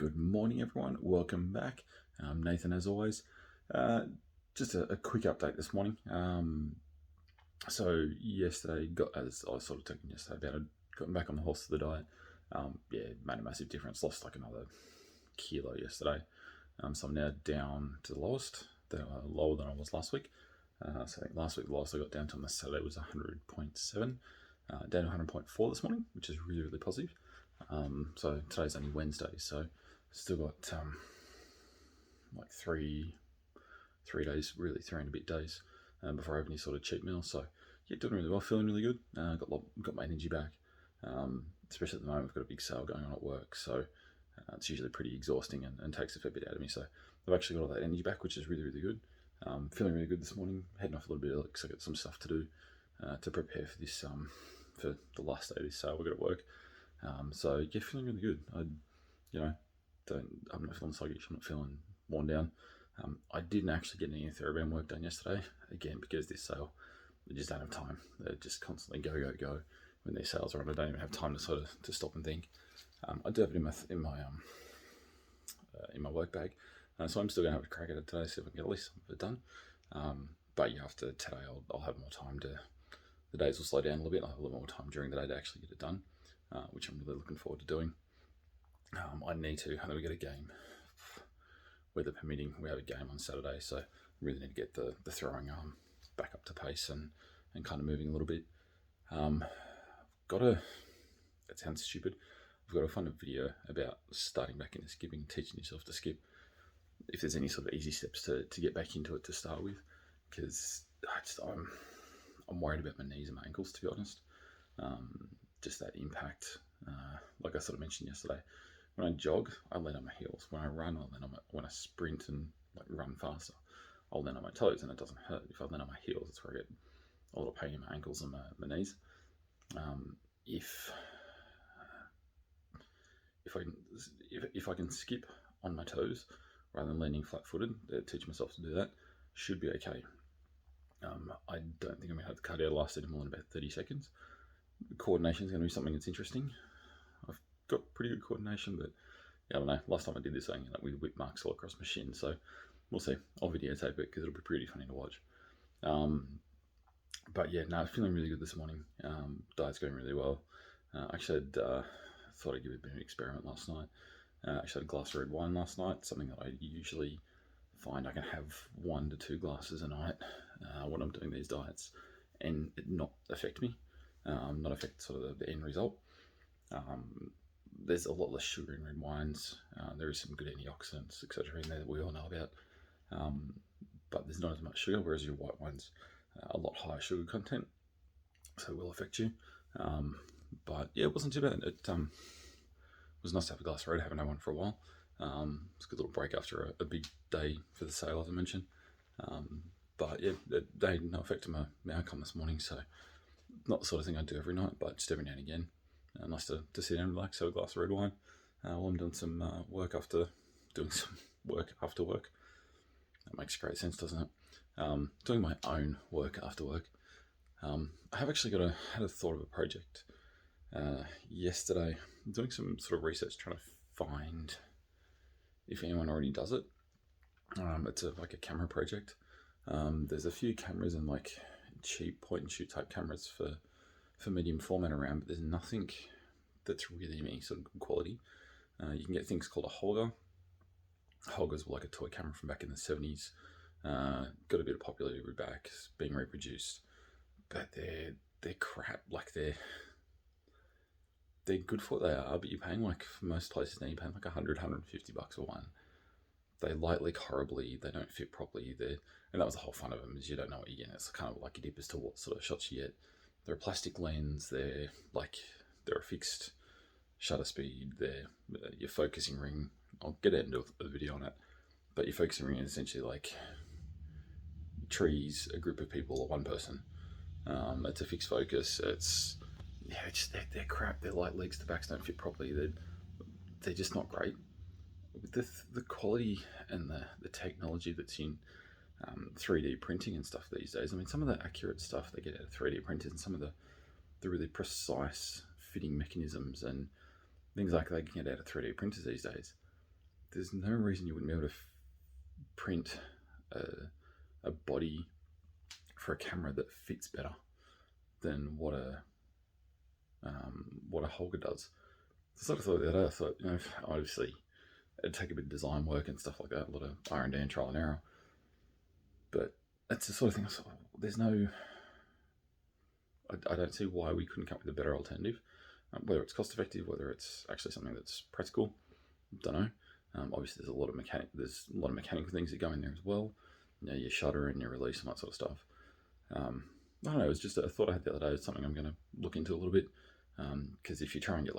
Good morning, everyone. Welcome back. I'm Nathan, as always. Just a quick update this morning. So yesterday, as I was sort of talking yesterday about, gotten back on the horse of the diet. Made a massive difference. Lost like another kilo yesterday. So I'm now down to the lowest, lower than I was last week. So I think last week the lowest I got down to on the Saturday was 100.7, down to 100.4 this morning, which is really, really positive. So today's only Wednesday, so still got like three days, really 3 and a bit days before I have any sort of cheat meal. So yeah, doing really well, feeling really good. Got my energy back, especially at the moment. We've got a big sale going on at work, so it's usually pretty exhausting and takes a fair bit out of me. So I've actually got all that energy back, which is really, really good. Feeling really good this morning. Heading off a little bit early because I got some stuff to do to prepare for this for the last day of this sale we've got at work. So yeah, feeling really good. I'm not feeling sluggish. I'm not feeling worn down. I didn't actually get any TheraBand work done yesterday, again because this sale, I just don't have time. They just constantly go. When these sales are on, I don't even have time to sort of to stop and think. I do have it in my work bag, so I'm still gonna have a crack at it today, see if I can get at least some of it done. But yeah, after today, I'll have more time to. The days will slow down a little bit. I'll have a little more time during the day to actually get it done, which I'm really looking forward to doing. I need to, and then we get a game, weather permitting. We have a game on Saturday, so I really need to get the throwing arm back up to pace and kind of moving a little bit. That sounds stupid. I've got to find a video about starting back into skipping, teaching yourself to skip. If there's any sort of easy steps to get back into it to start with, because I'm worried about my knees and my ankles, to be honest. Just that impact, like I sort of mentioned yesterday. When I jog, I land on my heels. When I run, when I sprint and like run faster, I'll land on my toes, and it doesn't hurt. If I land on my heels, that's where I get a lot of pain in my ankles and my knees. If I can skip on my toes rather than landing flat-footed, teach myself to do that, should be okay. I don't think I'm going to have the cardio last any more than about 30 seconds. Coordination is going to be something that's interesting. I've got pretty good coordination, but yeah, I don't know. Last time I did this thing, we whipped marks all across my shin, so we'll see. I'll videotape it because it'll be pretty funny to watch. But yeah, no, feeling really good this morning. Diet's going really well. Actually, thought I'd give it a bit of an experiment last night. Actually had a glass of red wine last night, something that I usually find I can have 1 to 2 glasses a night when I'm doing these diets and it not affect me, not affect sort of the end result. There's a lot less sugar in red wines. There is some good antioxidants, etc. in there that we all know about, but there's not as much sugar, whereas your white wines a lot higher sugar content, so it will affect you. But yeah, it wasn't too bad. It was nice to have a glass of red. I haven't had one for a while. It's a good little break after a big day for the sale, as I mentioned. But yeah, they had no effect on my outcome this morning, so not the sort of thing I do every night, but just every now and again. Nice to sit down and relax, have a glass of red wine while I'm doing some work after work. That makes great sense, doesn't it? Doing my own work after work. I have actually had a thought of a project yesterday. I'm doing some sort of research trying to find if anyone already does it. It's like a camera project. There's a few cameras and like cheap point and shoot type cameras for medium format around, but there's nothing that's really any sort of good quality. You can get things called a Holga. Holgas were like a toy camera from back in the 70s. Got a bit of popularity back, being reproduced, but they're crap. Like they're good for what they are, but you're paying like for most places now, you're paying like $100, $150 for one. They light leak horribly. They don't fit properly. And that was the whole fun of them, is you don't know what you're getting. It's kind of like a dip as to what sort of shots you get. They're a plastic lens. They're a fixed shutter speed. They're your focusing ring. I'll get into a video on it, but your focusing ring is essentially like trees, a group of people, or one person. It's a fixed focus. They're crap. They're light leaks. The backs don't fit properly. They're just not great. The quality and the technology that's in 3D printing and stuff these days. I mean, some of the accurate stuff they get out of 3D printers and some of the really precise fitting mechanisms and things like that you can get out of 3D printers these days. there's no reason you wouldn't be able to print a body for a camera that fits better than what a Holga does. So I sort of thought the other day, I thought, obviously it'd take a bit of design work and stuff like that, a lot of R&D and trial and error. But it's the sort of thing I thought, there's no, I don't see why we couldn't come up with a better alternative. Whether it's cost effective, whether it's actually something that's practical, don't know. Obviously, there's a lot of mechanical things that go in there as well. Your shutter and your release and that sort of stuff. I don't know. It was just a thought I had the other day. It's something I'm going to look into a little bit, because if you try and get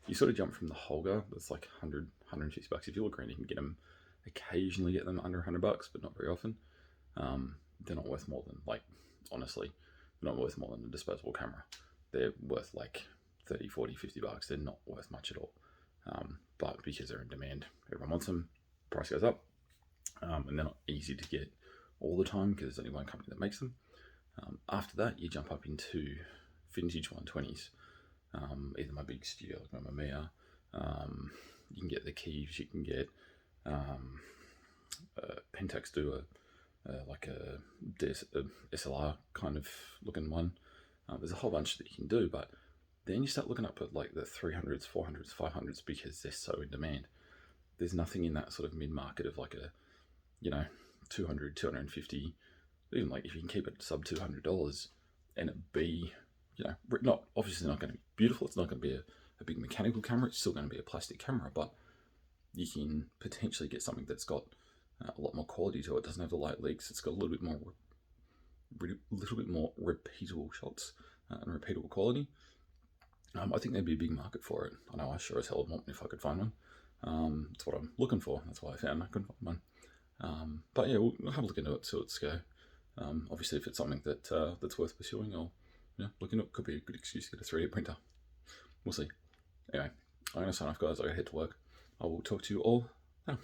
you sort of jump from the Holga, that's like $100, $150. If you look around, you can get them occasionally, get them under $100, but not very often. They're not worth more than honestly, they're not worth more than a disposable camera. They're worth like $30, $40, $50. They're not worth much at all. But because they're in demand, everyone wants them, price goes up, and they're not easy to get all the time because there's only one company that makes them. After that, you jump up into vintage 120s, either my big studio like Mamiya, you can get the Keeves, you can get Pentax do a SLR kind of looking one. There's a whole bunch that you can do, but then you start looking up at like the 300s, 400s, 500s because they're so in demand. There's nothing in that sort of mid-market of like a, 200, 250, even like if you can keep it sub $200 and it be, not obviously not going to be beautiful. It's not going to be a big mechanical camera. It's still going to be a plastic camera, but you can potentially get something that's got a lot more quality to it. It doesn't have the light leaks. It's got a little bit more repeatable shots and repeatable quality. I think there'd be a big market for it. I know I sure as hell would want if I could find one. That's what I'm looking for. That's why I found I couldn't find one. But yeah, we'll have a look into it, see what's go. Obviously, if it's something that's worth pursuing, I'll look into it. Could be a good excuse to get a 3D printer. We'll see. Anyway, I'm going to sign off, guys. I got to head to work. I will talk to you all now.